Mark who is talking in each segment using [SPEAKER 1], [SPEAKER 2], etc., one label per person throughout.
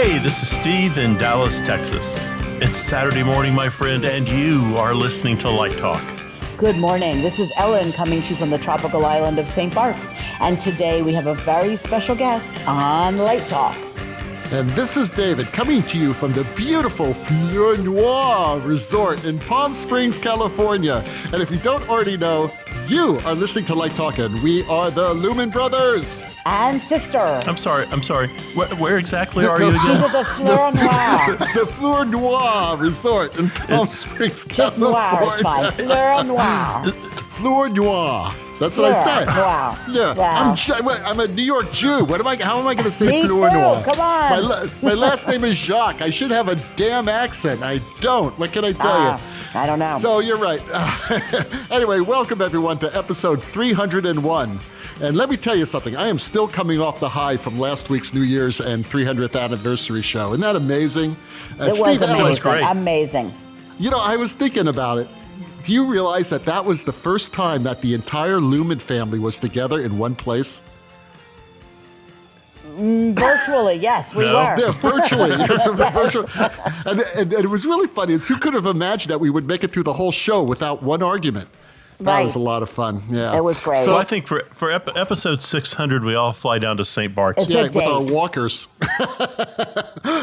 [SPEAKER 1] Hey, this is Steve in Dallas, Texas. It's Saturday morning, my friend, and you are listening to Light Talk.
[SPEAKER 2] Good morning. This is Ellen coming to you from the tropical island of St. Bart's. And today we have a very special guest on Light Talk.
[SPEAKER 3] And this is David coming to you from the beautiful Fleur Noir Resort in Palm Springs, California. And if you don't already know, you are listening to Light Talk, and we are the Lumen Brothers.
[SPEAKER 2] And sister.
[SPEAKER 1] I'm sorry. Where exactly are you again?
[SPEAKER 2] These are the Fleur Noir.
[SPEAKER 3] The Fleur Noir Resort in Palm Springs,
[SPEAKER 2] Just
[SPEAKER 3] California.
[SPEAKER 2] noir is fine. Fleur Noir.
[SPEAKER 3] Fleur Noir. That's what I said.
[SPEAKER 2] Wow.
[SPEAKER 3] Yeah.
[SPEAKER 2] Wow.
[SPEAKER 3] I'm a New York Jew. How am I going to say
[SPEAKER 2] Me
[SPEAKER 3] Fleur
[SPEAKER 2] too.
[SPEAKER 3] Noir?
[SPEAKER 2] Come on.
[SPEAKER 3] My last name is Jacques. I should have a damn accent. I don't. What can I tell you?
[SPEAKER 2] I don't know.
[SPEAKER 3] So you're right. Anyway, welcome everyone to episode 301. And let me tell you something. I am still coming off the high from last week's New Year's and 300th anniversary show. Isn't that amazing?
[SPEAKER 2] It was amazing. Amazing.
[SPEAKER 3] You know, I was thinking about it. Do you realize that was the first time that the entire Lumen family was together in one place?
[SPEAKER 2] Virtually, yes, we were.
[SPEAKER 3] Yeah, virtually. Yes. Virtually. And it was really funny. Who could have imagined that we would make it through the whole show without one argument? That was a lot of fun. Yeah,
[SPEAKER 2] it was great.
[SPEAKER 1] So I think for episode 600, we all fly down to St. Bart's.
[SPEAKER 2] It's a date.
[SPEAKER 3] With our walkers.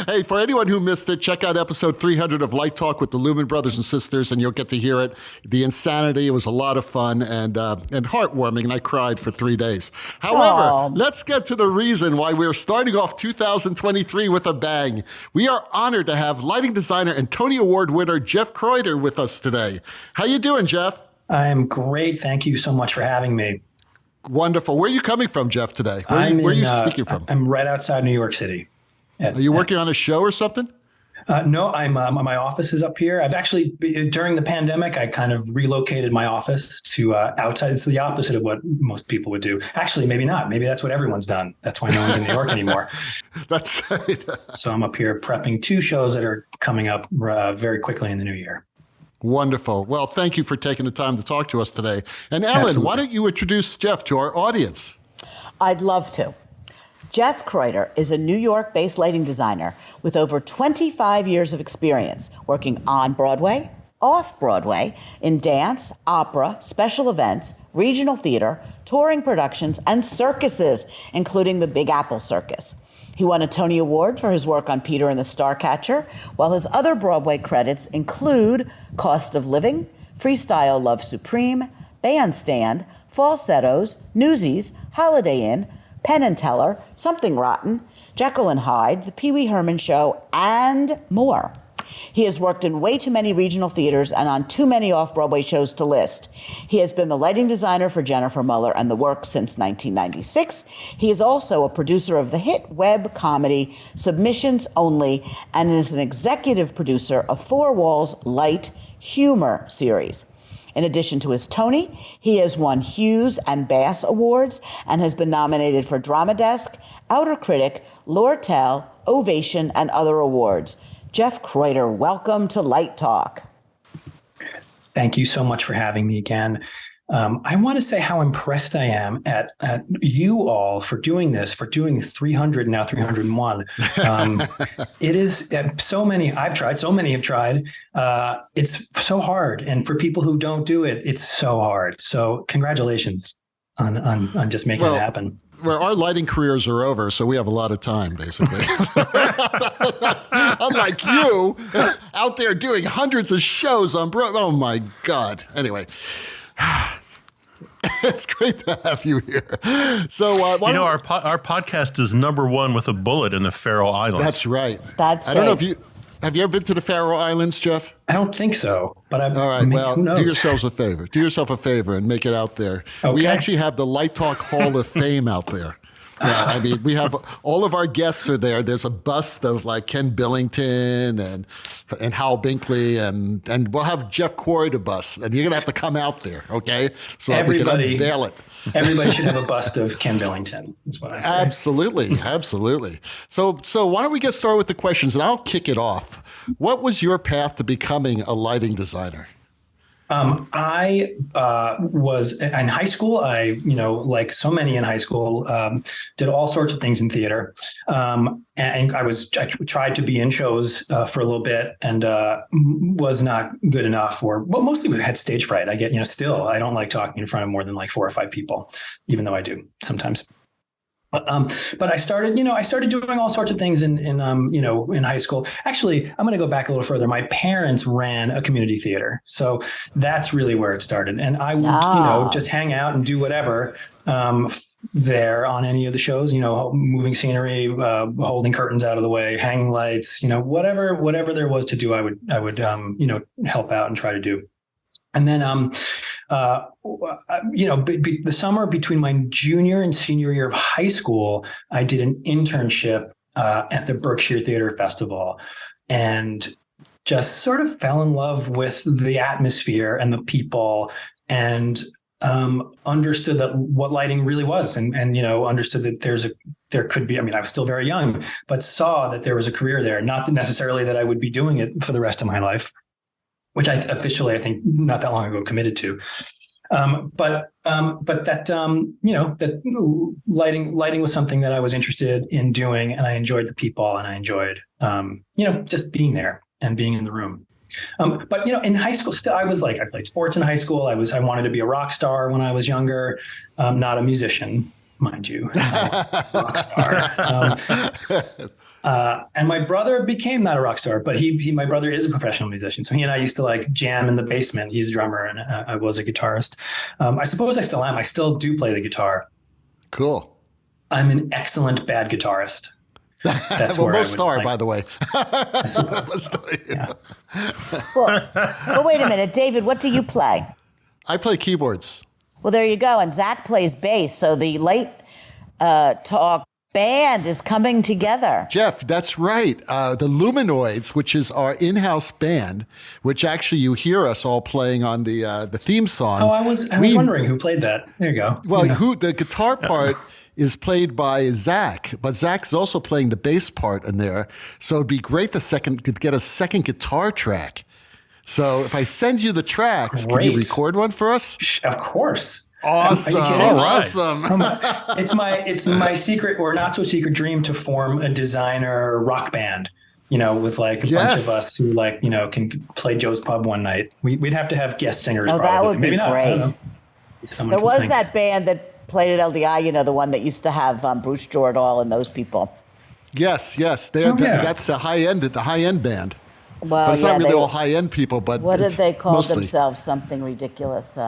[SPEAKER 3] Hey, for anyone who missed it, check out episode 300 of Light Talk with the Lumen Brothers and Sisters, and you'll get to hear it. The insanity, it was a lot of fun and heartwarming, and I cried for 3 days. However, let's get to the reason why we're starting off 2023 with a bang. We are honored to have lighting designer and Tony Award winner Jeff Croiter with us today. How you doing, Jeff?
[SPEAKER 4] I'm great. Thank you so much for having me.
[SPEAKER 3] Wonderful. Where are you coming from, Jeff, today? Where are you speaking from?
[SPEAKER 4] I'm right outside New York City.
[SPEAKER 3] Are you working on a show or something?
[SPEAKER 4] No, I'm my office is up here. I've actually, during the pandemic, I kind of relocated my office to outside. It's the opposite of what most people would do. Actually, maybe not. Maybe that's what everyone's done. That's why no one's in New York anymore.
[SPEAKER 3] That's right.
[SPEAKER 4] So I'm up here prepping 2 shows that are coming up very quickly in the new year.
[SPEAKER 3] Wonderful. Well, thank you for taking the time to talk to us today. And Ellen,
[SPEAKER 4] Absolutely.
[SPEAKER 3] Why don't you introduce Jeff to our audience?
[SPEAKER 2] I'd love to. Jeff Croiter is a New York-based lighting designer with over 25 years of experience working on Broadway, off-Broadway, in dance, opera, special events, regional theater, touring productions, and circuses, including the Big Apple Circus. He won a Tony Award for his work on Peter and the Starcatcher, while his other Broadway credits include Cost of Living, Freestyle Love Supreme, Bandstand, Falsettos, Newsies, Holiday Inn, Penn and Teller, Something Rotten, Jekyll and Hyde, The Pee Wee Herman Show, and more. He has worked in way too many regional theaters and on too many off-Broadway shows to list. He has been the lighting designer for Jennifer Muller and The Work since 1996. He is also a producer of the hit web comedy Submissions Only and is an executive producer of Four Walls' Light Humour series. In addition to his Tony, he has won Hughes and Bass Awards and has been nominated for Drama Desk, Outer Critic, Lortel, Ovation, and other awards. Jeff Croiter, welcome to Light Talk.
[SPEAKER 4] Thank you so much for having me again. I want to say how impressed I am at you all for doing this, for doing 300, now 301. It is so many have tried. It's so hard. And for people who don't do it, it's so hard. So congratulations on just making it happen.
[SPEAKER 3] Well, our lighting careers are over, so we have a lot of time, basically. Unlike you, out there doing hundreds of shows on Broadway. Oh, my God. Anyway, it's great to have you here. So,
[SPEAKER 1] our podcast is #1 with a bullet in the Faroe Islands.
[SPEAKER 3] That's right.
[SPEAKER 2] That's
[SPEAKER 3] I don't know if have you ever been to the Faroe Islands, Jeff?
[SPEAKER 4] I don't think so, but
[SPEAKER 3] all right. Well,
[SPEAKER 4] who knows?
[SPEAKER 3] do yourselves a favor. Do yourself a favor and make it out there.
[SPEAKER 4] Okay.
[SPEAKER 3] We actually have the Light Talk Hall of Fame out there. Yeah, I mean, we have all of our guests are there. There's a bust of like Ken Billington and Hal Binkley, and we'll have Jeff Croiter bust, and you're gonna have to come out there, okay? So that we can unveil it.
[SPEAKER 4] Everybody should have a bust of Ken Billington, is what I say.
[SPEAKER 3] Absolutely, absolutely. So why don't we get started with the questions, and I'll kick it off. What was your path to becoming a lighting designer?
[SPEAKER 4] I was in high school. Like so many in high school, did all sorts of things in theater. And I tried to be in shows for a little bit and was not good enough, mostly we had stage fright. Still, I don't like talking in front of more than like 4 or 5 people, even though I do sometimes. But I started doing all sorts of things in high school. Actually, I'm going to go back a little further. My parents ran a community theater, so that's really where it started. And I would, just hang out and do whatever there on any of the shows. Moving scenery, holding curtains out of the way, hanging lights. Whatever there was to do, I would help out and try to do. And then, the summer between my junior and senior year of high school, I did an internship at the Berkshire Theater Festival and just sort of fell in love with the atmosphere and the people and understood that what lighting really was and understood that there could be, I was still very young, but saw that there was a career there, not necessarily that I would be doing it for the rest of my life, which I think not that long ago committed to. But that lighting was something that I was interested in doing, and I enjoyed the people, and I enjoyed just being there and being in the room. But in high school, still I played sports in high school. I wanted to be a rock star when I was younger, not a musician, mind you, rock star. And my brother became not a rock star, but my brother is a professional musician. So he and I used to jam in the basement. He's a drummer and I was a guitarist. I suppose I still am. I still do play the guitar.
[SPEAKER 3] Cool.
[SPEAKER 4] I'm an excellent bad guitarist. That's
[SPEAKER 3] well,
[SPEAKER 4] where
[SPEAKER 3] most are, by the way.
[SPEAKER 2] Yeah. Well, wait a minute, David, what do you play?
[SPEAKER 3] I play keyboards.
[SPEAKER 2] Well, there you go. And Zach plays bass. So the Late Talk band is coming together.
[SPEAKER 3] Jeff, that's right. The Lumenoids, which is our in-house band, which actually you hear us all playing on the theme song.
[SPEAKER 4] Oh, I was wondering who played that. There you go.
[SPEAKER 3] Well, the guitar part is played by Zach, but Zach's also playing the bass part in there. So it'd be great to get a second guitar track. So if I send you the tracks, Can you record one for us?
[SPEAKER 4] Of course.
[SPEAKER 3] Awesome! Awesome!
[SPEAKER 4] It's my secret or not so secret dream to form a designer rock band. With bunch of us who can play Joe's Pub one night. We'd have to have guest singers.
[SPEAKER 2] Oh, that would be great. There was
[SPEAKER 4] sing.
[SPEAKER 2] That band that played at LDI. The one that used to have Bruce Jordahl and those people.
[SPEAKER 3] Yes. That's the high end band.
[SPEAKER 2] Well,
[SPEAKER 3] but it's not really all high end people. But
[SPEAKER 2] what did they call themselves? Something ridiculous.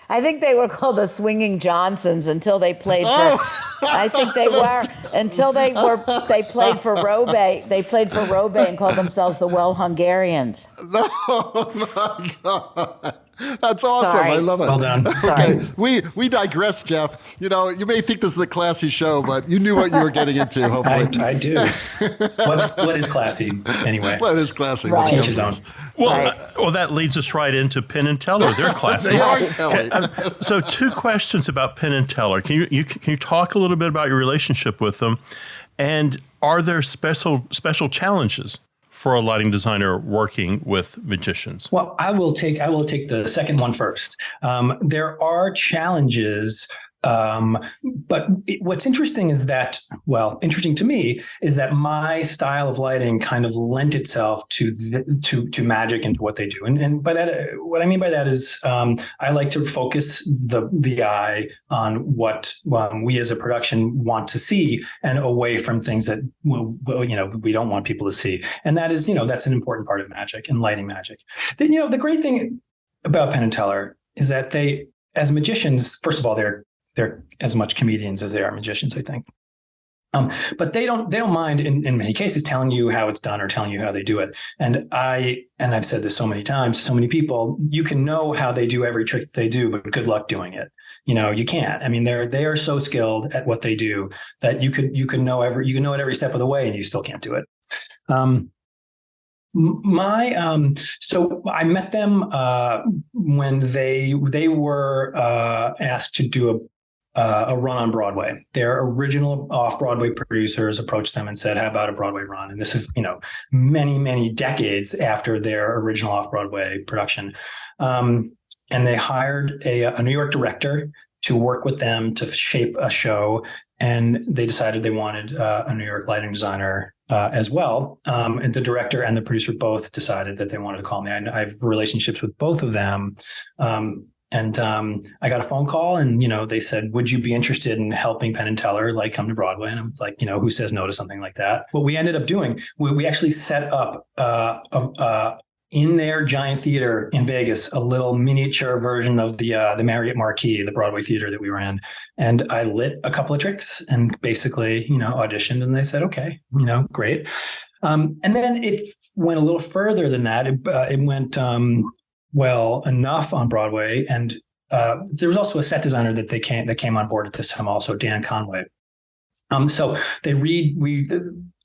[SPEAKER 2] I think they were called the Swinging Johnsons until they played for. I think they were until they played for Robe. They played for Robe and called themselves the Well Hungarians.
[SPEAKER 3] Oh my God. That's awesome.
[SPEAKER 2] Sorry.
[SPEAKER 3] I love it.
[SPEAKER 4] Well done.
[SPEAKER 3] Okay, we digress, Jeff. You may think this is a classy show, but you knew what you were getting into, hopefully.
[SPEAKER 4] I do. What is classy anyway?
[SPEAKER 3] What is classy?
[SPEAKER 2] Right.
[SPEAKER 4] Teach his own.
[SPEAKER 1] Well, that leads us right into Penn and Teller. They're classy.
[SPEAKER 3] They are Kelly.
[SPEAKER 1] So 2 questions about Penn and Teller. Can you talk a little bit about your relationship with them? And are there special challenges for a lighting designer working with magicians?
[SPEAKER 4] Well, I will take the second one first. There are challenges, but what's interesting is that, interesting to me is that my style of lighting kind of lent itself to magic and to what they do. And by that, what I mean by that is I like to focus the eye on what we as a production want to see and away from things that we don't want people to see. And that is, that's an important part of magic and lighting magic. The great thing about Penn and Teller is that they, as magicians, first of all, they're as much comedians as they are magicians, I think. But they don't mind in many cases telling you how it's done or telling you how they do it. And I've said this so many times, so many people, you can know how they do every trick that they do, but good luck doing it. You can't. I mean, they are so skilled at what they do that you can know it every step of the way and you still can't do it. So I met them when they were asked to do a run on Broadway. Their original off-Broadway producers approached them and said, how about a Broadway run? And this is, many, many decades after their original off-Broadway production. And they hired a New York director to work with them to shape a show. And they decided they wanted a New York lighting designer as well. And the director and the producer both decided that they wanted to call me. I have relationships with both of them. And I got a phone call and, they said, would you be interested in helping Penn and Teller come to Broadway? And I was like, who says no to something like that? What we ended up doing, we actually set up in their giant theater in Vegas, a little miniature version of the Marriott Marquis, the Broadway theater that we ran. And I lit a couple of tricks and basically, auditioned, and they said, okay, great. And then it went a little further than that. It went well enough on Broadway, and there was also a set designer that came on board at this time, also Dan Conway. So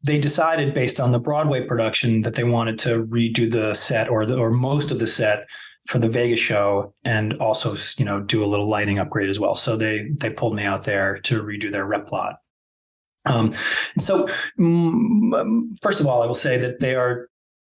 [SPEAKER 4] they decided based on the Broadway production that they wanted to redo the set or most of the set for the Vegas show, and also do a little lighting upgrade as well. So they pulled me out there to redo their rep plot. So first of all, I will say that they are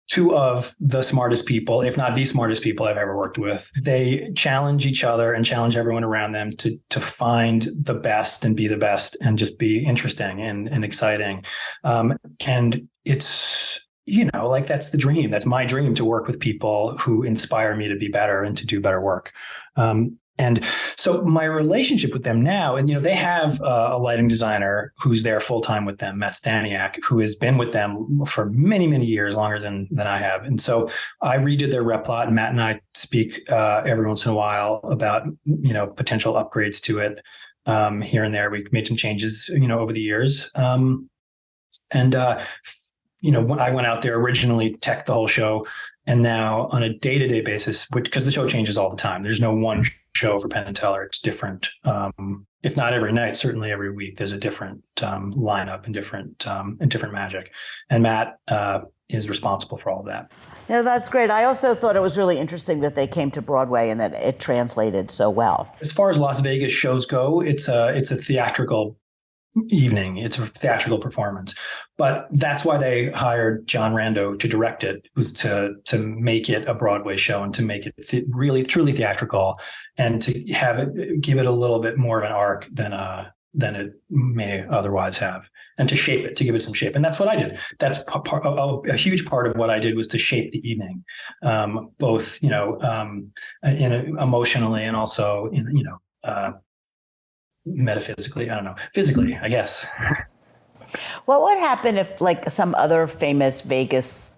[SPEAKER 4] two of the smartest people, if not the smartest people I've ever worked with. They challenge each other and challenge everyone around them to find the best and be the best and just be interesting and exciting. And it's, that's the dream. That's my dream, to work with people who inspire me to be better and to do better work. And so my relationship with them now, and, they have a lighting designer who's there full time with them, Matt Staniak, who has been with them for many, many years, longer than I have. And so I redid their rep plot, and Matt and I speak every once in a while about, potential upgrades to it here and there. We've made some changes, over the years. When I went out there originally, teched the whole show, and now on a day-to-day basis, because the show changes all the time. There's no one show for Penn and Teller. It's different. If not every night, certainly every week, there's a different lineup and different magic. And Matt is responsible for all of that.
[SPEAKER 2] Yeah, that's great. I also thought it was really interesting that they came to Broadway and that it translated so well.
[SPEAKER 4] As far as Las Vegas shows go, it's a theatrical evening. It's a theatrical performance, but that's why they hired John Rando to direct it, was to make it a Broadway show and to make it really truly theatrical, and to give it a little bit more of an arc than it may otherwise have, and to shape it, to give it some shape. And that's what I did. That's a huge part of what I did, was to shape the evening, both emotionally and also metaphysically, physically, I guess.
[SPEAKER 2] What would happen if some other famous Vegas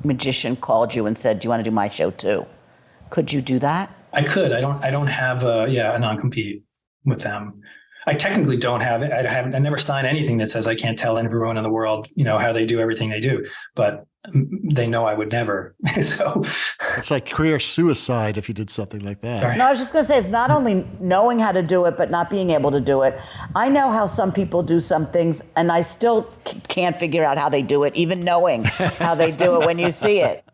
[SPEAKER 2] magician called you and said, do you want to do my show too? Could you do that?
[SPEAKER 4] I could. I don't have a non-compete with them. I technically don't have it. I never sign anything that says I can't tell everyone in the world, how they do everything they do, but they know I would never. So
[SPEAKER 3] it's like career suicide if you did something like that.
[SPEAKER 4] Sorry.
[SPEAKER 2] No, I was just going to say, it's not only knowing how to do it, but not being able to do it. I know how some people do some things, and I still can't figure out how they do it, even knowing how they do it when you see it.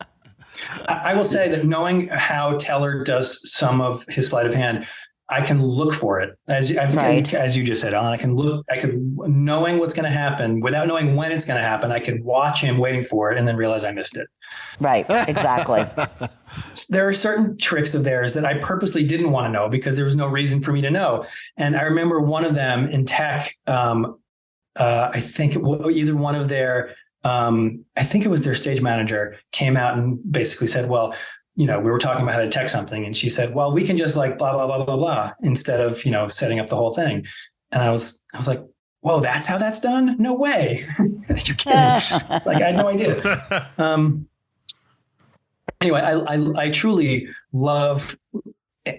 [SPEAKER 4] I will say that knowing how Teller does some of his sleight of hand, I can look for it, as you just said, Alan. I could knowing what's going to happen without knowing when it's going to happen. I could watch him waiting for it and then realize I missed it.
[SPEAKER 2] Right, exactly.
[SPEAKER 4] There are certain tricks of theirs that I purposely didn't want to know because there was no reason for me to know. And I remember one of them in tech. I think either one of their, I think it was their stage manager, came out and basically said, well, we were talking about how to tech something, and she said, well, we can just blah, blah, blah, blah, blah, instead of, setting up the whole thing. And I was like, whoa, that's how that's done? No way. You're kidding. I had no idea. Anyway, I truly love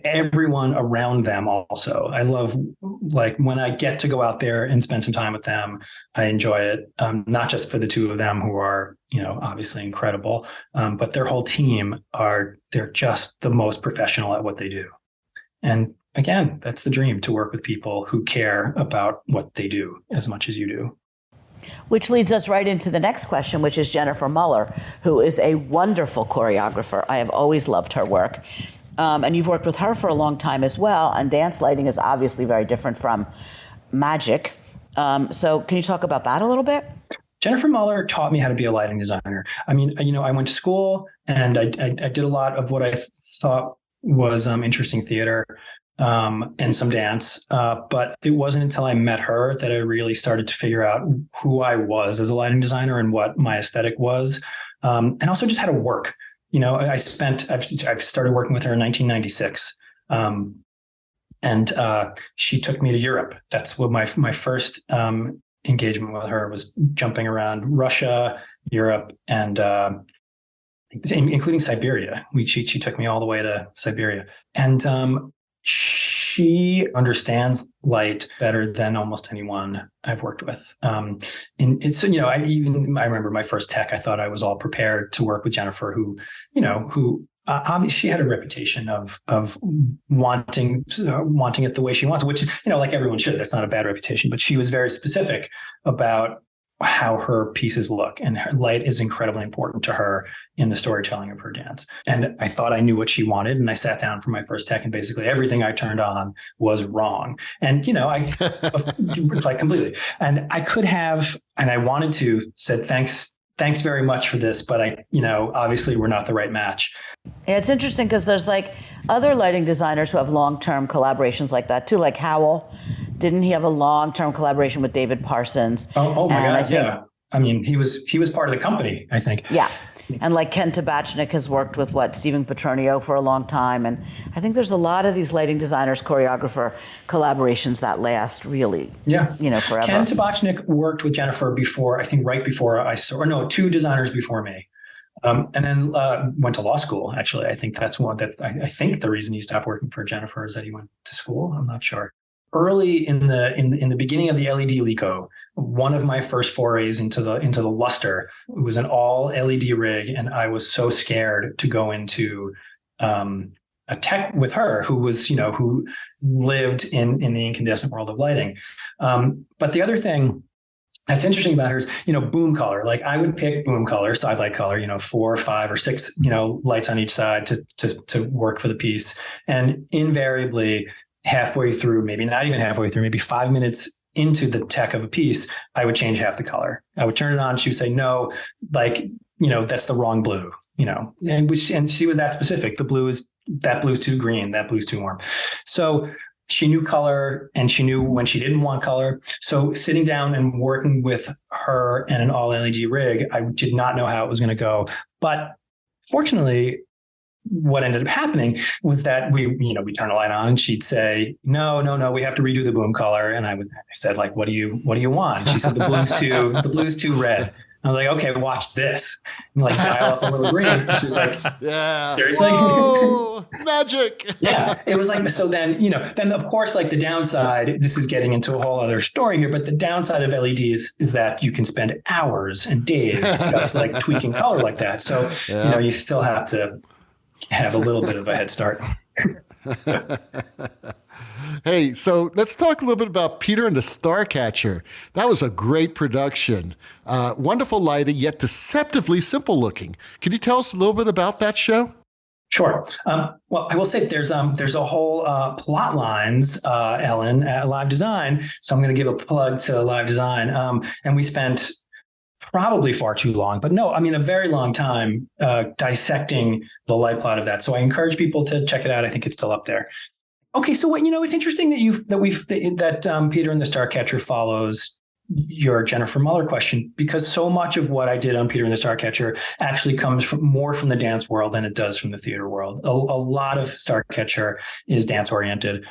[SPEAKER 4] everyone around them also. I love, when I get to go out there and spend some time with them, I enjoy it. Not just for the two of them, who are, obviously incredible, but their whole team they're just the most professional at what they do. And again, that's the dream, to work with people who care about what they do as much as you do.
[SPEAKER 2] Which leads us right into the next question, which is Jennifer Muller, who is a wonderful choreographer. I have always loved her work. and you've worked with her for a long time as well. And dance lighting is obviously very different from magic. So can you talk about that a little bit?
[SPEAKER 4] Jennifer Muller taught me how to be a lighting designer. I mean, I went to school and I did a lot of what I thought was interesting theater and some dance. But it wasn't until I met her that I really started to figure out who I was as a lighting designer and what my aesthetic was, and also just how to work. I've started working with her in 1996. And she took me to Europe. That's what my first engagement with her was, jumping around Russia, Europe, and including Siberia. She took me all the way to Siberia. And she understands light better than almost anyone I've worked with. And it's, I remember my first tech, I thought I was all prepared to work with Jennifer, who obviously she had a reputation of wanting it the way she wants, which, like everyone should. That's not a bad reputation, but she was very specific about how her pieces look, and her light is incredibly important to her in the storytelling of her dance. And I thought I knew what she wanted, and I sat down for my first tech, and basically everything I turned on was wrong. And I like completely. And I could have, and I wanted to, said thanks very much for this, but obviously we're not the right match.
[SPEAKER 2] Yeah, it's interesting because there's like other lighting designers who have long-term collaborations like that too, like Howell. Didn't he have a long-term collaboration with David Parsons?
[SPEAKER 4] Oh my God, yeah. I mean, he was part of the company, I think.
[SPEAKER 2] Yeah. And like Ken Tabachnik has worked with Stephen Petronio for a long time. And I think there's a lot of these lighting designers, choreographer collaborations that last really, forever.
[SPEAKER 4] Ken Tabachnik worked with Jennifer before, I think right before two designers before me. And then went to law school, actually. I think that's I think the reason he stopped working for Jennifer is that he went to school. I'm not sure. Early in the beginning of the LED Lico, one of my first forays into the luster, it was an all LED rig, and I was so scared to go into a tech with her who was who lived in the incandescent world of lighting. But the other thing that's interesting about her is, boom color. Like I would pick boom color, side light color, 4, 5, or 6, lights on each side to work for the piece, and invariably, halfway through, maybe not even halfway through, maybe 5 minutes into the tech of a piece, I would change half the color. I would turn it on. She would say, no, that's the wrong blue, and she was that specific. That blue's too green. That blue's too warm. So she knew color, and she knew when she didn't want color. So sitting down and working with her and an all LED rig, I did not know how it was going to go. But fortunately, what ended up happening was that we turn a light on, and she'd say, no, we have to redo the boom color. And I said, like, what do you want? She said, the blue's too red. I was like, okay, watch this. And dial up a little green. And she was like,
[SPEAKER 3] yeah,
[SPEAKER 4] seriously?
[SPEAKER 3] Whoa, magic.
[SPEAKER 4] Yeah. It was like, so then, then of course, like the downside, this is getting into a whole other story here, but the downside of LEDs is that you can spend hours and days just like tweaking color like that. So, you still have to have a little bit of a head start.
[SPEAKER 3] Hey, so let's talk a little bit about Peter and the Starcatcher. That was a great production. Wonderful lighting, yet deceptively simple looking. Can you tell us a little bit about that show?
[SPEAKER 4] Sure. Well, I will say there's a whole plot lines, Ellen, at Live Design. So I'm going to give a plug to Live Design. And we spent probably far too long, but no, I mean, a very long time dissecting the light plot of that. So I encourage people to check it out. I think it's still up there. Okay, so it's interesting that Peter and the Starcatcher follows your Jennifer Muller question, because so much of what I did on Peter and the Starcatcher actually comes more from the dance world than it does from the theater world. A lot of Starcatcher is dance oriented,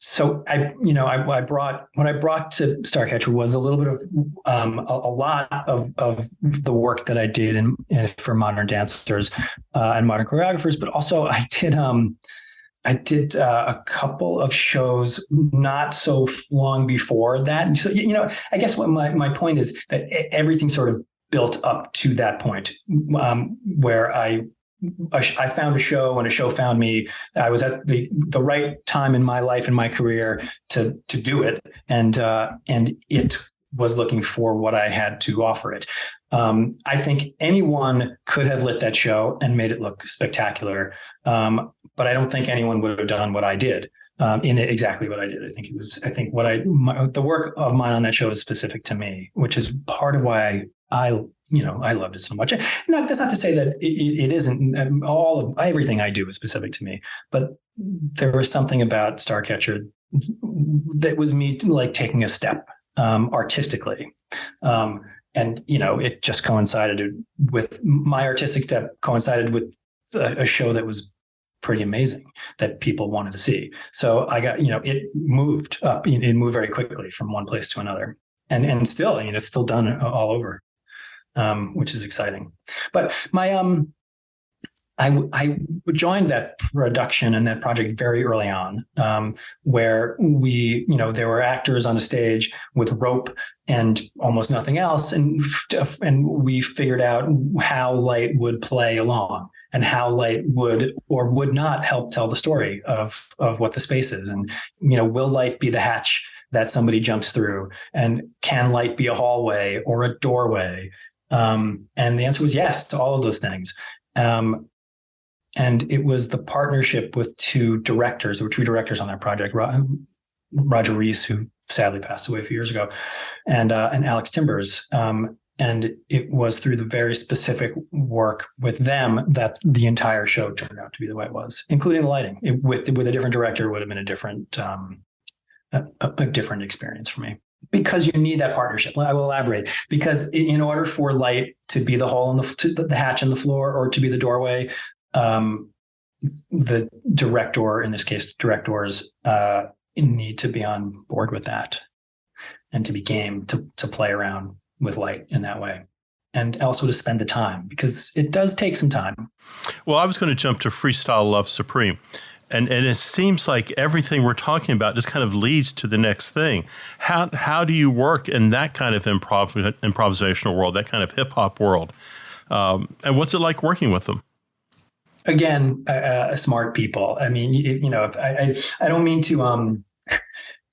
[SPEAKER 4] so what I brought to Starcatcher was a little bit of a lot of the work that I did in for modern dancers and modern choreographers, but also I did a couple of shows not so long before that. And so I guess what my point is that everything sort of built up to that point where I found a show and a show found me. I was at the right time in my life and my career to do it. And it was looking for what I had to offer it. I think anyone could have lit that show and made it look spectacular. But I don't think anyone would have done what I did. In it, exactly what I did. The work of mine on that show is specific to me, which is part of why I loved it so much. That's not to say that it isn't. Everything I do is specific to me, but there was something about Starcatcher that was me like taking a step artistically. And it just coincided with my artistic step coincided with a show that was pretty amazing that people wanted to see. So I got, it moved up. It moved very quickly from one place to another, and still, it's still done all over, which is exciting. But my I joined that production and that project very early on, where we, there were actors on a stage with rope and almost nothing else, and we figured out how light would play along and how light would or would not help tell the story of what the space is, and will light be the hatch that somebody jumps through, and can light be a hallway or a doorway? And the answer was yes to all of those things. And it was the partnership with two directors. There were two directors on that project, Roger Reese, who sadly passed away a few years ago, and Alex Timbers. And it was through the very specific work with them that the entire show turned out to be the way it was, including the lighting. With a different director, it would have been a different experience for me. Because you need that partnership. I will elaborate. Because in order for light to be the hole in the hatch in the floor, or to be the doorway, the director, in this case, directors, need to be on board with that, and to be game to play around with light in that way, and also to spend the time, because it does take some time.
[SPEAKER 1] Well, I was going to jump to Freestyle Love Supreme. And it seems like everything we're talking about just kind of leads to the next thing. How do you work in that kind of improvisational world, that kind of hip hop world? And what's it like working with them?
[SPEAKER 4] Again, smart people. I mean, I don't mean to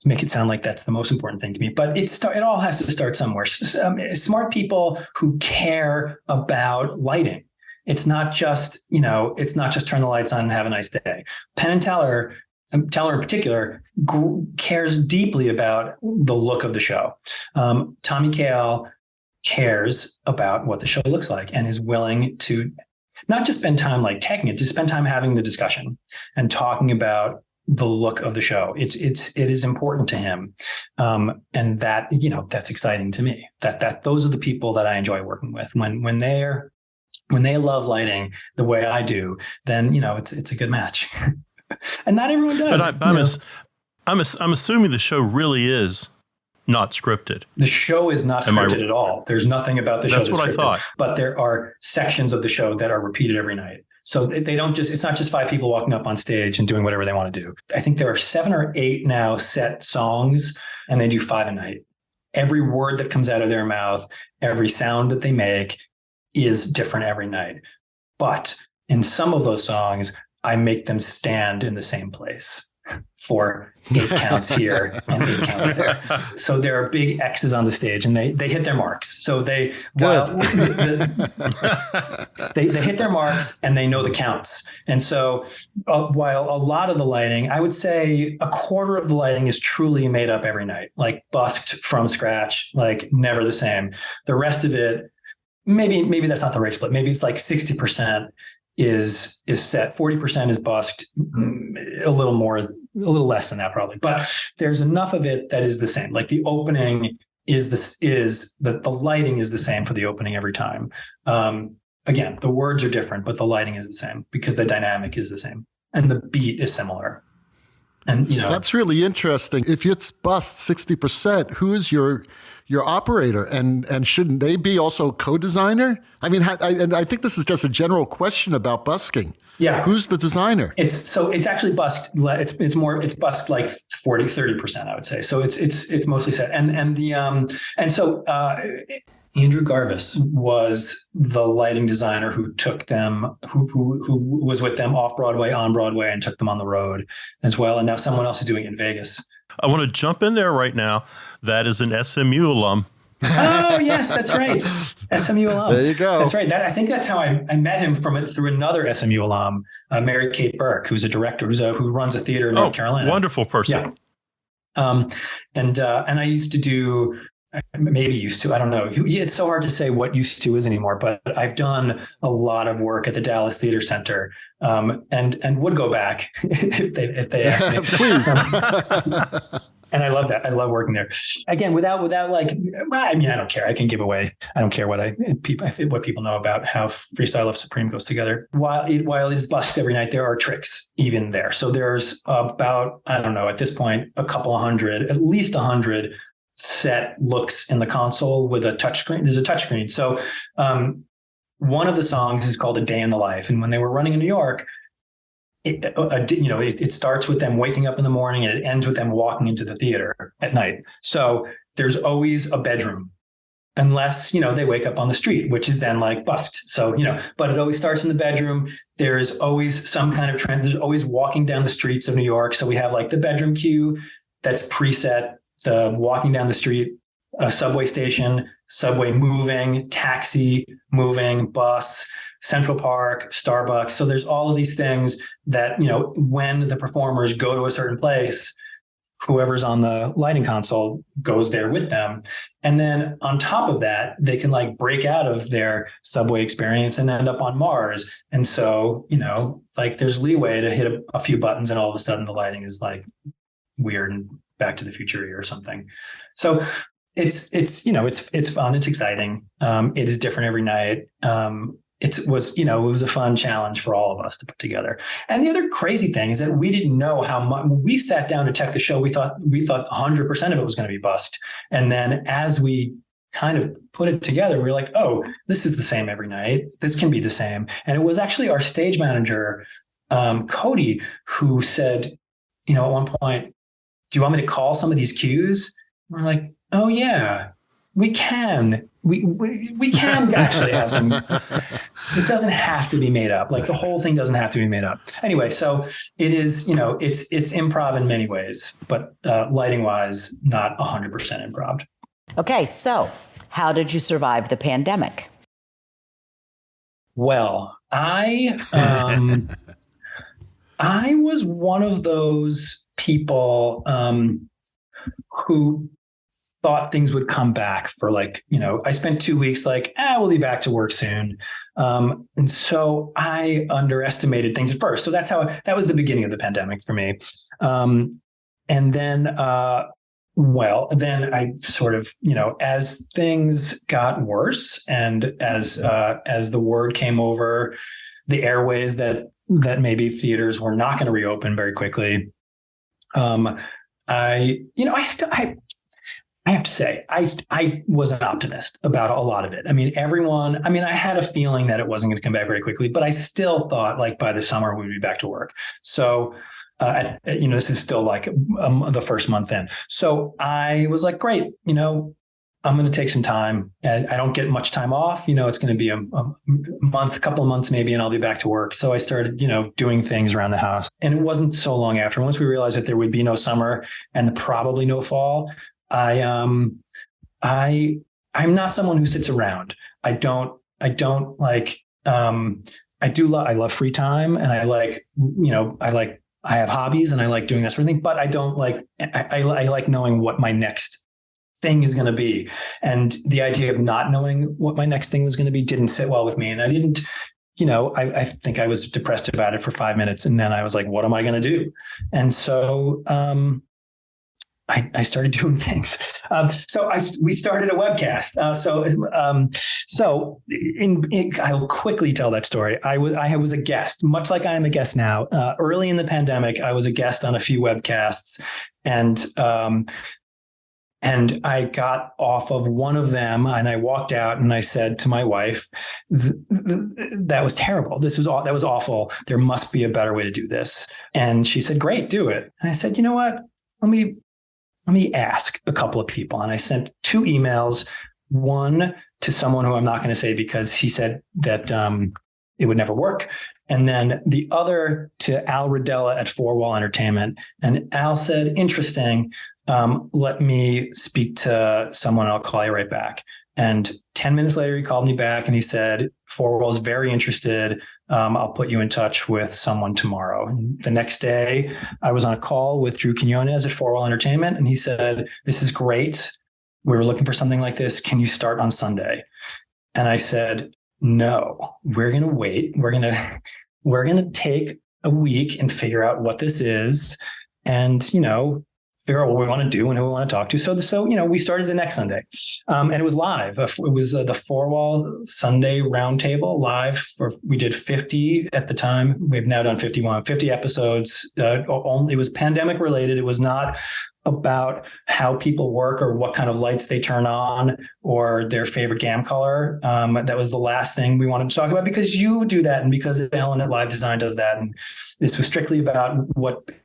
[SPEAKER 4] make it sound like that's the most important thing to me, but it all has to start somewhere. Smart people who care about lighting. It's not just turn the lights on and have a nice day. Penn and Teller in particular, cares deeply about the look of the show. Tommy Kail cares about what the show looks like and is willing to not just spend time like taking it, to spend time having the discussion and talking about the look of the show. It is important to him. And that, that's exciting to me. That those are the people that I enjoy working with. When they love lighting the way I do, then, it's a good match. And not everyone does.
[SPEAKER 1] But I'm assuming the show really is not scripted.
[SPEAKER 4] The show is not scripted at all. There's nothing about the show that's scripted. That's what I thought. But there are sections of the show that are repeated every night. So they don't it's not just 5 people walking up on stage and doing whatever they want to do. I think there are 7 or 8 now set songs, and they do 5 a night. Every word that comes out of their mouth, every sound that they make is different every night. But in some of those songs, I make them stand in the same place for 8 counts here and 8 counts there. So there are big X's on the stage, and they hit their marks. So they hit their marks and they know the counts. And so while a lot of the lighting, I would say a quarter of the lighting is truly made up every night, like busked from scratch, like never the same. The rest of it, maybe that's not the right split. Maybe it's like 60% is set, 40% is busked, a little less than that probably. But there's enough of it that is the same. Like the opening the lighting is the same for the opening every time. Again, the words are different, but the lighting is the same because the dynamic is the same and the beat is similar. And
[SPEAKER 3] that's really interesting. If it's busked 60%, who is your operator, and shouldn't they be also co-designer? I mean, and I think this is just a general question about busking.
[SPEAKER 4] Yeah.
[SPEAKER 3] Who's the designer?
[SPEAKER 4] It's actually busked. It's busked like 30%, I would say. So it's mostly set. So Andrew Garvis was the lighting designer who took them, who was with them off Broadway, on Broadway, and took them on the road as well. And now someone else is doing it in Vegas.
[SPEAKER 1] I want to jump in there right now. That is an SMU alum.
[SPEAKER 4] Oh, yes, that's right. SMU alum.
[SPEAKER 3] There you go.
[SPEAKER 4] That's right. I think that's how I met him through another SMU alum, Mary Kate Burke, who's a director who runs a theater in North Carolina.
[SPEAKER 1] Wonderful person.
[SPEAKER 4] Yeah. And I used to do, maybe used to, I don't know. It's so hard to say what used to is anymore, but I've done a lot of work at the Dallas Theater Center, and would go back if they asked me.
[SPEAKER 3] Please.
[SPEAKER 4] And I love that. I love working there. Again, without like, I mean, I don't care. I can give away. I don't care what people know about how Freestyle Love Supreme goes together. While it is busked every night, there are tricks even there. So there's about, I don't know, at this point, a couple of hundred, at least 100 set looks in the console with a touchscreen. There's a touchscreen. So one of the songs is called A Day in the Life. And when they were running in New York, it starts with them waking up in the morning and it ends with them walking into the theater at night. So there's always a bedroom, unless, they wake up on the street, which is then like busked. So, but it always starts in the bedroom. There's always some kind of trend. There's always walking down the streets of New York. So we have like the bedroom cue that's preset, the walking down the street, a subway station, subway moving, taxi moving, bus, Central Park, Starbucks. So there's all of these things that, when the performers go to a certain place, whoever's on the lighting console goes there with them. And then on top of that, they can like break out of their subway experience and end up on Mars. And so, like there's leeway to hit a few buttons and all of a sudden the lighting is like weird and Back to the Future or something. So it's fun. It's exciting. It is different every night. It was a fun challenge for all of us to put together. And the other crazy thing is that we didn't know how much. When we sat down to tech the show, we thought 100% of it was going to be busked. And then as we kind of put it together, we were like, oh, this is the same every night. This can be the same. And it was actually our stage manager, Cody, who said, at one point, do you want me to call some of these cues? We're like, oh yeah, we can. We can actually have some. It doesn't have to be made up. Like the whole thing doesn't have to be made up. Anyway, so it is. It's improv in many ways, but lighting wise, not 100% improv.
[SPEAKER 2] Okay, so how did you survive the pandemic?
[SPEAKER 4] Well, I was one of those people who thought things would come back for I spent 2 weeks we'll be back to work soon. And so I underestimated things at first. So that was the beginning of the pandemic for me. And then, then I sort of, as things got worse and as the word came over the airways that maybe theaters were not going to reopen very quickly, I have to say, I was an optimist about a lot of it. I mean, I had a feeling that it wasn't going to come back very quickly, but I still thought by the summer we'd be back to work. So, this is still the first month in. So I was like, great, I'm going to take some time, and I don't get much time off. It's going to be a couple of months maybe, and I'll be back to work. So I started, doing things around the house, and it wasn't so long after. Once we realized that there would be no summer and probably no fall, I'm not someone who sits around. I love free time, and I have hobbies, and I like doing that sort of thing, but I don't I like knowing what my next thing is going to be. And the idea of not knowing what my next thing was going to be didn't sit well with me. And I didn't, I think I was depressed about it for 5 minutes. And then I was like, what am I going to do? And so, I started doing things. We started a webcast. I'll quickly tell that story. I was a guest, much like I am a guest now. Early in the pandemic, I was a guest on a few webcasts, and I got off of one of them, and I walked out and I said to my wife, that was terrible. That was awful. There must be a better way to do this. And she said, great, do it. And I said, you know what? Let me ask a couple of people. And I sent 2 emails, one to someone who I'm not going to say because he said that it would never work. And then the other to Al Rodella at Four Wall Entertainment. And Al said, interesting, let me speak to someone. I'll call you right back. And 10 minutes later, he called me back and he said, Four Wall is very interested. I'll put you in touch with someone tomorrow. And the next day, I was on a call with Drew Quinones at Four Wall Entertainment. And he said, this is great. We were looking for something like this. Can you start on Sunday? And I said, no, we're going to wait. We're going to take a week and figure out what this is and, figure out what we want to do and who we want to talk to. So, we started the next Sunday and it was live. It was the Four Wall Sunday Roundtable live. We did 50 at the time. We've now done 50 episodes. It was pandemic related. It was not about how people work or what kind of lights they turn on or their favorite gam color. That was the last thing we wanted to talk about because you do that and because Ellen at Live Design does that. And this was strictly about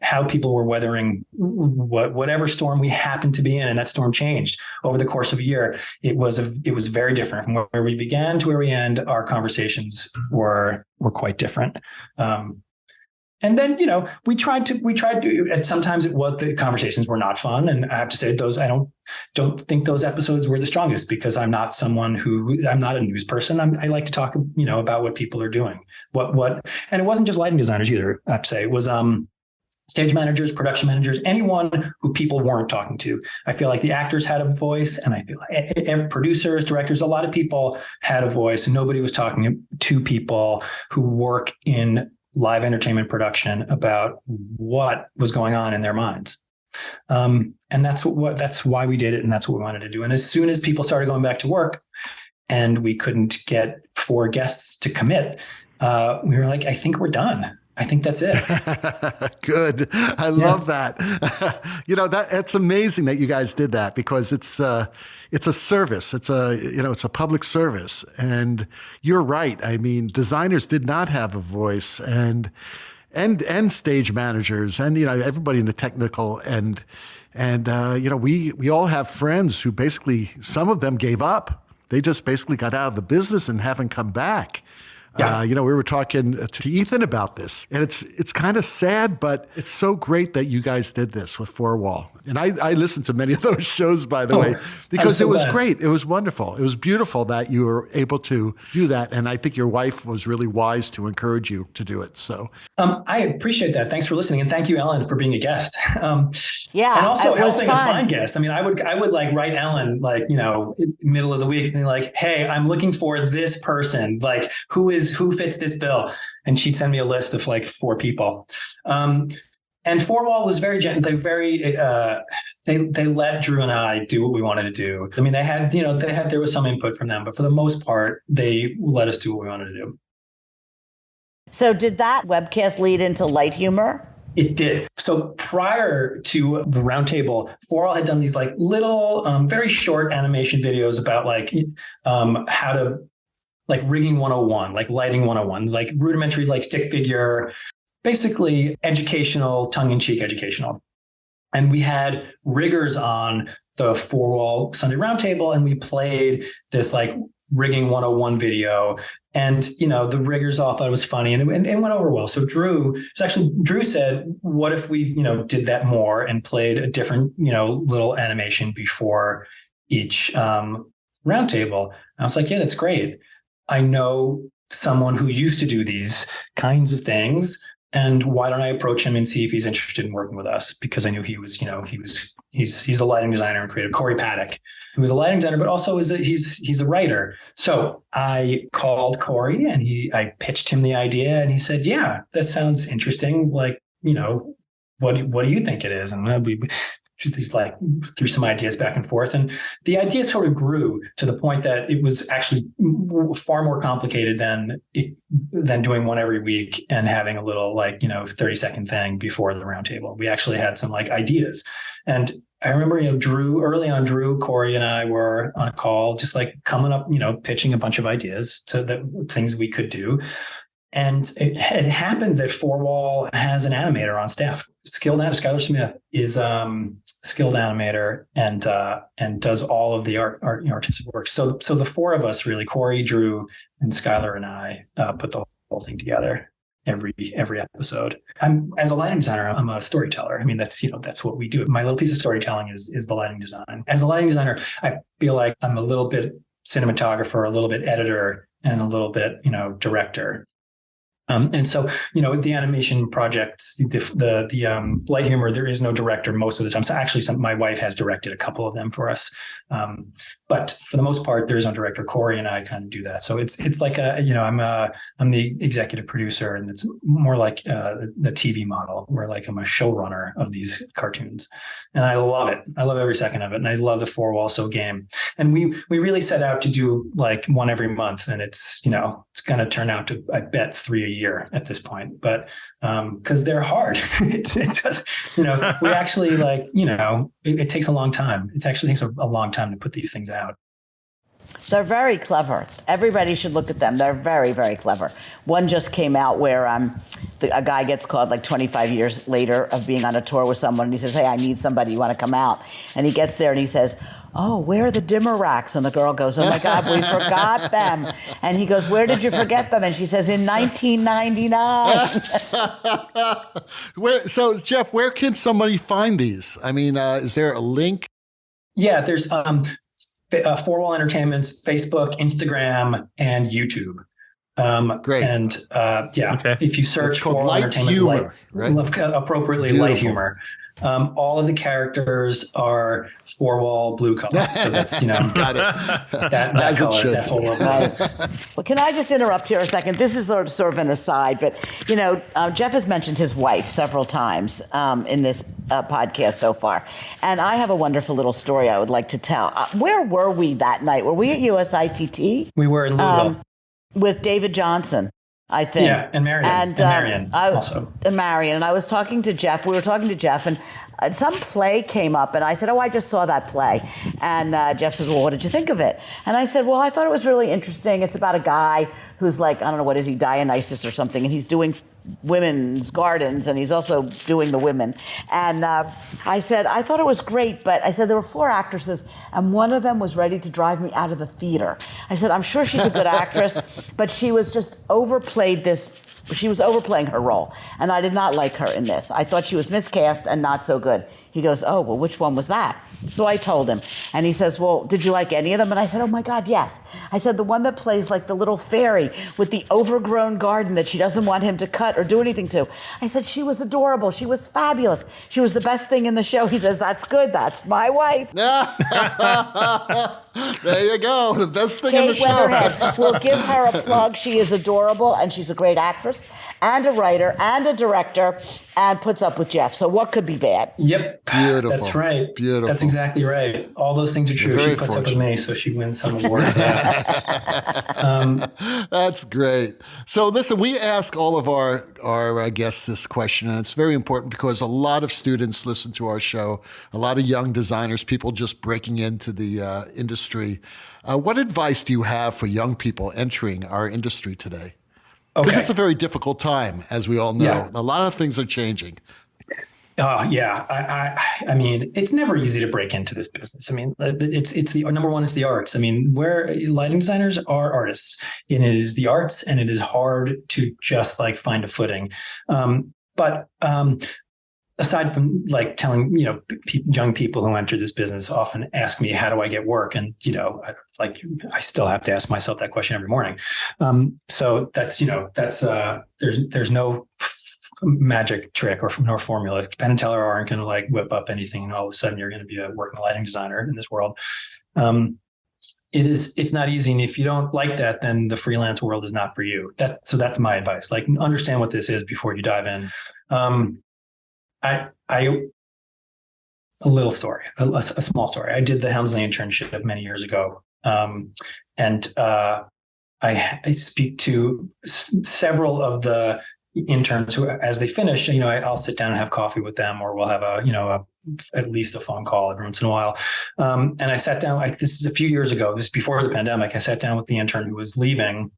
[SPEAKER 4] how people were weathering whatever storm we happened to be in. And that storm changed over the course of a year. It was very different from where we began to where we end. Our conversations were quite different. And then, we tried to, and sometimes the conversations were not fun. And I have to say I don't think those episodes were the strongest because I'm not a news person. I like to talk, about what people are doing, and it wasn't just lighting designers either. I have to say it was, stage managers, production managers, anyone who people weren't talking to. I feel like the actors had a voice and I feel like producers, directors, a lot of people had a voice and nobody was talking to people who work in live entertainment production about what was going on in their minds. And that's why we did it. And that's what we wanted to do. And as soon as people started going back to work and we couldn't get 4 guests to commit, we were like, I think we're done. I think that's it.
[SPEAKER 3] Good. I love that. It's amazing that you guys did that because it's a service. It's a public service. And you're right. I mean, designers did not have a voice and stage managers and, everybody in the technical and we all have friends who basically, some of them gave up. They just basically got out of the business and haven't come back. Yeah. We were talking to Ethan about this, and it's kind of sad, but it's so great that you guys did this with Four Wall. And I listened to many of those shows, by the way, because it was great. It was wonderful. It was beautiful that you were able to do that. And I think your wife was really wise to encourage you to do it. So
[SPEAKER 4] I appreciate that. Thanks for listening. And thank you, Ellen, for being a guest.
[SPEAKER 2] Yeah.
[SPEAKER 4] And also helping us
[SPEAKER 2] fun.
[SPEAKER 4] find guests. I mean, I would like write Ellen, middle of the week and be like, hey, I'm looking for this person, like who fits this bill? And she'd send me a list of like 4 people. And Four Wall was very gentle. They let Drew and I do what we wanted to do. I mean, there was some input from them, but for the most part, they let us do what we wanted to do.
[SPEAKER 2] So did that webcast lead into Light Humour?
[SPEAKER 4] It did. So prior to the roundtable, Four Wall had done these like little, very short animation videos about like how to like rigging 101, like lighting 101, like rudimentary, like stick figure, basically educational, tongue-in-cheek educational. And we had riggers on the Four Wall Sunday Roundtable, and we played this like rigging 101 video. And, the riggers all thought it was funny and it went over well. So Drew said, what if we, did that more and played a different, little animation before each roundtable? I was like, yeah, that's great. I know someone who used to do these kinds of things. And why don't I approach him and see if he's interested in working with us? Because I knew he was, he's a lighting designer and creative. Corey Paddock, who is a lighting designer, but also he's a writer. So I called Corey and I pitched him the idea, and he said, "Yeah, that sounds interesting. Like, what do you think it is?" And we like threw some ideas back and forth, and the idea sort of grew to the point that it was actually far more complicated than doing one every week and having a little 30-second thing before the roundtable. We actually had some like ideas, and I remember Drew, Corey, and I were on a call, just like coming up, pitching a bunch of ideas to the things we could do. And it had happened that Four Wall has an animator on staff. Skylar Smith is skilled animator and does all of the artistic work. So the 4 of us really, Corey, Drew, and Skylar and I put the whole thing together every episode. As a lighting designer, I'm a storyteller. I mean, that's what we do. My little piece of storytelling is the lighting design. As a lighting designer, I feel like I'm a little bit cinematographer, a little bit editor, and a little bit, director. And so, the animation projects, the light humor, there is no director most of the time. So actually, my wife has directed a couple of them for us. But for the most part, there is no director. Corey and I kind of do that. So it's like I'm the executive producer, and it's more like the TV model, where like I'm a showrunner of these cartoons, and I love it. I love every second of it, and I love the four wall so game. And we really set out to do like one every month, and it's going to turn out to, I bet, 3 a year at this point, but because they're hard. it does, we actually it takes a long time. It actually takes a long time to put these things out.
[SPEAKER 2] They're very clever. Everybody should look at them. They're very, very clever. One just came out where a guy gets called like 25 years later of being on a tour with someone, and he says, "Hey, I need somebody. You want to come out?" And he gets there and he says, "Oh, where are the dimmer racks?" And the girl goes, "Oh my God, we forgot them." And he goes, "Where did you forget them?" And she says, "In 1999.
[SPEAKER 3] So, Jeff, where can somebody find these? I mean, is there a link?
[SPEAKER 4] Yeah, there's Four Wall Entertainment's Facebook, Instagram, and YouTube.
[SPEAKER 3] Great.
[SPEAKER 4] And if you search
[SPEAKER 3] Four Wall
[SPEAKER 4] Light
[SPEAKER 3] Entertainment,
[SPEAKER 4] humor,
[SPEAKER 3] right?
[SPEAKER 4] Appropriately
[SPEAKER 3] Beautiful.
[SPEAKER 4] Light humor. All of the characters are four wall blue color. So that's,
[SPEAKER 3] Got it.
[SPEAKER 4] that color, that four wall blue.
[SPEAKER 2] Well, can I just interrupt here a second? This is sort of an aside, but, Jeff has mentioned his wife several times in this podcast so far. And I have a wonderful little story I would like to tell. Where were we that night? Were we at USITT?
[SPEAKER 4] We were in Louisville.
[SPEAKER 2] With David Johnson, I think.
[SPEAKER 4] Yeah, and Marion. And Marion also.
[SPEAKER 2] And Marion. And I was talking to Jeff. We were talking to Jeff, and some play came up, and I said, "Oh, I just saw that play." And Jeff says, "Well, what did you think of it?" And I said, "Well, I thought it was really interesting. It's about a guy who's like, I don't know, what is he, Dionysus or something, and he's doing women's gardens, and he's also doing the women." And I said, "I thought it was great, but," I said, "there were 4 actresses, and one of them was ready to drive me out of the theater." I said, "I'm sure she's a good actress, but she was just she was overplaying her role, and I did not like her in this. I thought she was miscast and not so good." He goes, "Oh, well, which one was that?" So I told him, and he says, "Well, did you like any of them?" And I said, "Oh my God, yes." I said, "The one that plays like the little fairy with the overgrown garden that she doesn't want him to cut or do anything to." I said, "She was adorable. She was fabulous. She was the best thing in the show." He says, "That's good. That's my wife."
[SPEAKER 3] There you go. The best thing in the
[SPEAKER 2] Kate
[SPEAKER 3] show.
[SPEAKER 2] Weatherhead. We'll give her a plug. She is adorable, and she's a great actress and a writer and a director, and puts up with Jeff. So what could be bad?
[SPEAKER 4] Yep.
[SPEAKER 3] Beautiful.
[SPEAKER 4] That's right.
[SPEAKER 3] Beautiful.
[SPEAKER 4] That's exactly right. All those things are true.
[SPEAKER 3] Very
[SPEAKER 4] She puts up with me, so she wins some award.
[SPEAKER 3] That's great. So listen, we ask all of our guests this question, and it's very important because a lot of students listen to our show, a lot of young designers, people just breaking into the industry. What advice do you have for young people entering our industry today? Because it's a very difficult time, as we all know.
[SPEAKER 4] Yeah.
[SPEAKER 3] A lot of things are changing.
[SPEAKER 4] Yeah. I mean, it's never easy to break into this business. I mean, it's the number one, it's the arts. I mean, where lighting designers are artists, and it is the arts, and it is hard to just like find a footing. But aside from like telling, young people who enter this business often ask me, how do I get work? And, I still have to ask myself that question every morning. So that's there's no magic trick nor formula. Penn and Teller aren't going to like whip up anything, and all of a sudden you're going to be a working lighting designer in this world. It's not easy. And if you don't like that, then the freelance world is not for you. That's my advice. Like, understand what this is before you dive in. A little story, a small story. I did the Helmsley internship many years ago. And I speak to several of the interns who, as they finish, I'll sit down and have coffee with them, or we'll have at least a phone call every once in a while. And I sat down, this is a few years ago, this is before the pandemic. I sat down with the intern who was leaving.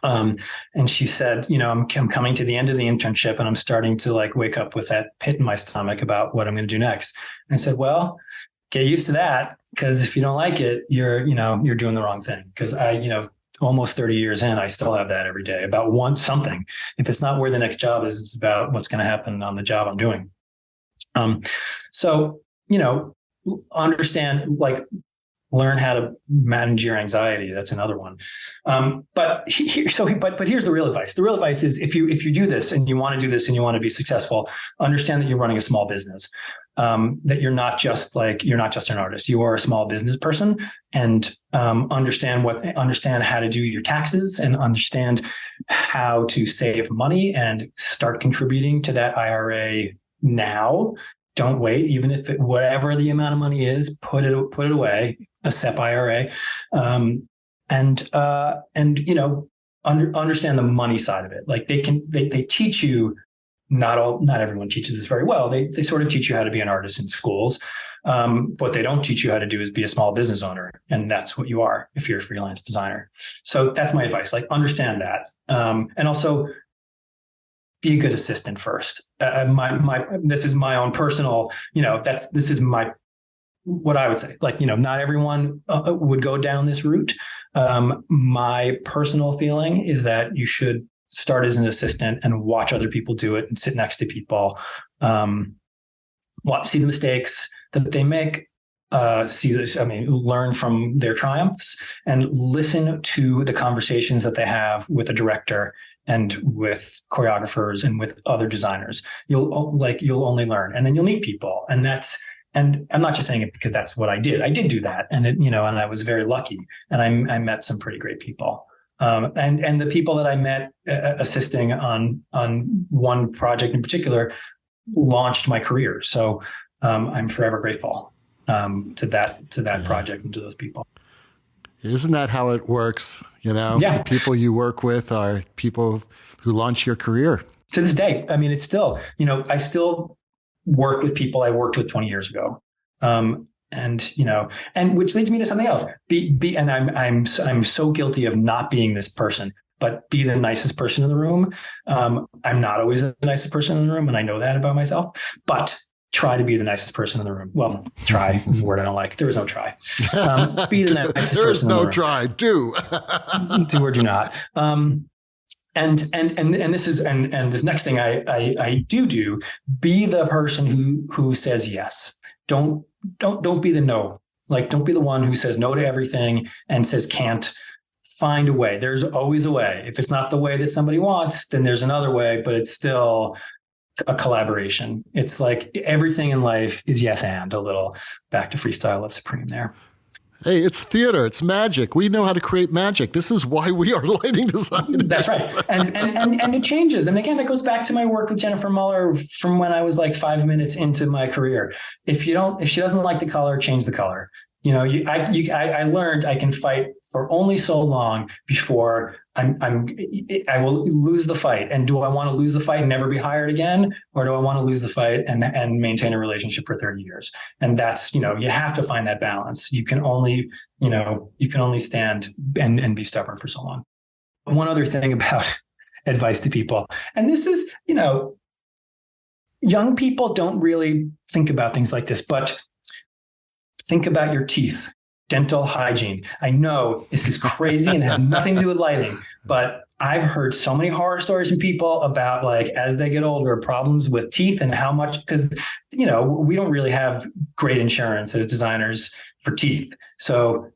[SPEAKER 4] And she said, I'm coming to the end of the internship, and I'm starting to like wake up with that pit in my stomach about what I'm going to do next. And I said, well, get used to that, because if you don't like it, you're doing the wrong thing. Because almost 30 years in, I still have that every day about something. If it's not where the next job is, it's about what's going to happen on the job I'm doing. So, understand, learn how to manage your anxiety. That's another one. But here's the real advice. The real advice is if you do this and you want to do this and you want to be successful, understand that you're running a small business. That you're not just an artist. You are a small business person, and understand how to do your taxes and understand how to save money and start contributing to that IRA now. Don't wait, even if whatever the amount of money is, put it away, a SEP IRA, and understand the money side of it. Like they teach you. Not everyone teaches this very well. They sort of teach you how to be an artist in schools. What they don't teach you how to do is be a small business owner, and that's what you are if you're a freelance designer. So that's my advice. Understand that, and also be a good assistant first. This is my own personal. This is what I would say. Not everyone would go down this route. My personal feeling is that you should start as an assistant and watch other people do it and sit next to people, see the mistakes that they make, learn from their triumphs and listen to the conversations that they have with the director and with choreographers and with other designers. You'll only learn, and then you'll meet people. And I'm not just saying it because that's what I did. I did do that. And and I was very lucky, and I met some pretty great people. And the people that I met assisting on one project in particular launched my career. So I'm forever grateful to that project and to those people.
[SPEAKER 3] Isn't that how it works?
[SPEAKER 4] Yeah.
[SPEAKER 3] The people you work with are people who launch your career.
[SPEAKER 4] To this day, it's still, I still work with people I worked with 20 years ago. And which leads me to something else. And I'm so guilty of not being this person, but be the nicest person in the room. I'm not always the nicest person in the room, and I know that about myself. But try to be the nicest person in the room. Well, try is a word I don't like. There is no try. Be the nicest
[SPEAKER 3] there
[SPEAKER 4] person
[SPEAKER 3] is no
[SPEAKER 4] in the room.
[SPEAKER 3] try. Do.
[SPEAKER 4] Do or do not. And this is and this next thing I do. Be the person who says yes. Don't be the no. Don't be the one who says no to everything and says can't. Find a way. There's always a way. If it's not the way that somebody wants, then there's another way, but it's still a collaboration. It's like everything in life is yes and a little. Back to Freestyle Love Supreme there.
[SPEAKER 3] Hey, it's theater. It's magic. We know how to create magic. This is why we are lighting designers.
[SPEAKER 4] That's right. And it changes. And again, that goes back to my work with Jennifer Muller from when I was 5 minutes into my career. If she doesn't like the color, change the color. I learned I can fight for only so long before I will lose the fight. And do I want to lose the fight and never be hired again? Or do I want to lose the fight and maintain a relationship for 30 years? And that's, you have to find that balance. You can only stand and be stubborn for so long. One other thing about advice to people, and this is, young people don't really think about things like this, but think about your teeth, dental hygiene. I know this is crazy and has nothing to do with lighting, but I've heard so many horror stories from people about as they get older, problems with teeth and how much, because, we don't really have great insurance as designers for teeth. So,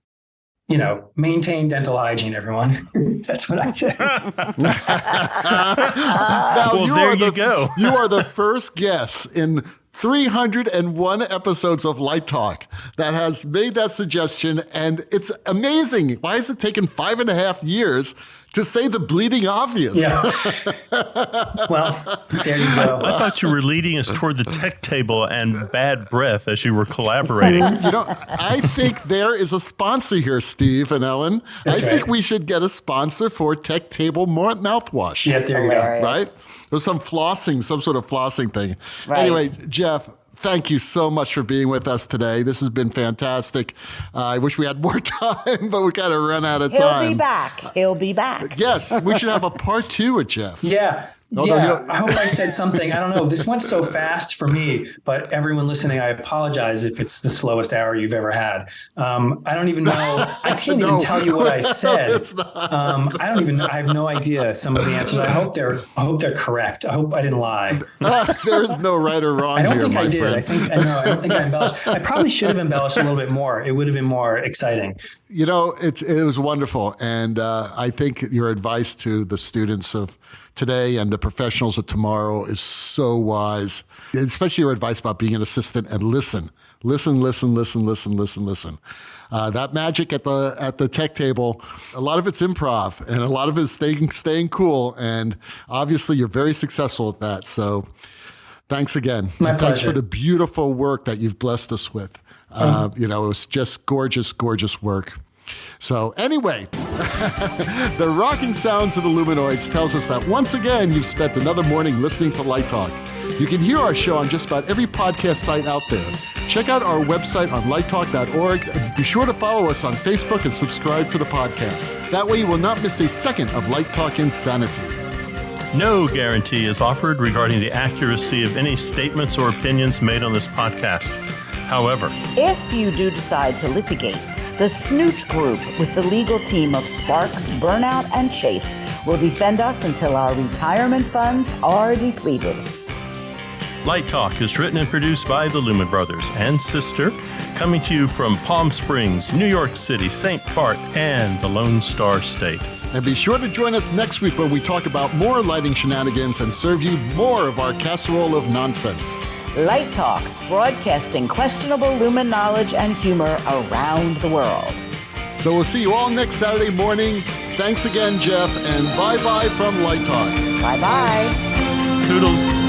[SPEAKER 4] maintain dental hygiene, everyone. That's what I say.
[SPEAKER 3] Now,
[SPEAKER 1] there you go.
[SPEAKER 3] You are the first guest in 301 episodes of Light Talk that has made that suggestion, and it's amazing. Why has it taken 5.5 years to say the bleeding obvious?
[SPEAKER 4] Yeah. Well, there you go.
[SPEAKER 1] I thought you were leading us toward the tech table and bad breath as you were collaborating.
[SPEAKER 3] I think there is a sponsor here, Steve and Ellen.
[SPEAKER 4] That's
[SPEAKER 3] I think we should get a sponsor for Tech Table mouthwash.
[SPEAKER 4] Yeah, there you go.
[SPEAKER 3] Right? There's some sort of flossing thing.
[SPEAKER 2] Right.
[SPEAKER 3] Anyway, Jeff, thank you so much for being with us today. This has been fantastic. I wish we had more time, but we got to run out of time.
[SPEAKER 2] He'll be back.
[SPEAKER 3] Yes, we should have a part 2 with Jeff.
[SPEAKER 4] Yeah. I hope I said something. I don't know. This went so fast for me, but everyone listening, I apologize if it's the slowest hour you've ever had. I don't even know. I can't even tell you what I said.
[SPEAKER 3] It's not.
[SPEAKER 4] I don't even know. I have no idea some of the answers. I hope they're correct. I hope I didn't lie.
[SPEAKER 3] There's no right or wrong.
[SPEAKER 4] I don't
[SPEAKER 3] here,
[SPEAKER 4] think
[SPEAKER 3] my
[SPEAKER 4] I did.
[SPEAKER 3] friend.
[SPEAKER 4] I don't think I embellished. I probably should have embellished a little bit more. It would have been more exciting.
[SPEAKER 3] You know, it was wonderful. And I think your advice to the students of today and the professionals of tomorrow is so wise, especially your advice about being an assistant and listen. That magic at the tech table, a lot of it's improv and a lot of it's staying cool. And obviously you're very successful at that. So thanks again.
[SPEAKER 4] My
[SPEAKER 3] and thanks
[SPEAKER 4] pleasure.
[SPEAKER 3] for the beautiful work that you've blessed us with. It was just gorgeous, gorgeous work. So anyway, the rocking sounds of the Lumenoids tells us that once again, you've spent another morning listening to Light Talk. You can hear our show on just about every podcast site out there. Check out our website on lighttalk.org. Be sure to follow us on Facebook and subscribe to the podcast. That way you will not miss a second of Light Talk insanity.
[SPEAKER 1] No guarantee is offered regarding the accuracy of any statements or opinions made on this podcast. However,
[SPEAKER 2] If you do decide to litigate, the Snoot Group with the legal team of Sparks, Burnout, and Chase will defend us until our retirement funds are depleted.
[SPEAKER 1] Light Talk is written and produced by the Lumen Brothers and Sister, coming to you from Palm Springs, New York City, St. Bart, and the Lone Star State.
[SPEAKER 3] And be sure to join us next week when we talk about more lighting shenanigans and serve you more of our casserole of nonsense.
[SPEAKER 2] Light Talk, broadcasting questionable Lumen knowledge and humor around the world.
[SPEAKER 3] So we'll see you all next Saturday morning. Thanks again, Jeff, and bye-bye from Light Talk.
[SPEAKER 2] Bye-bye.
[SPEAKER 1] Toodles.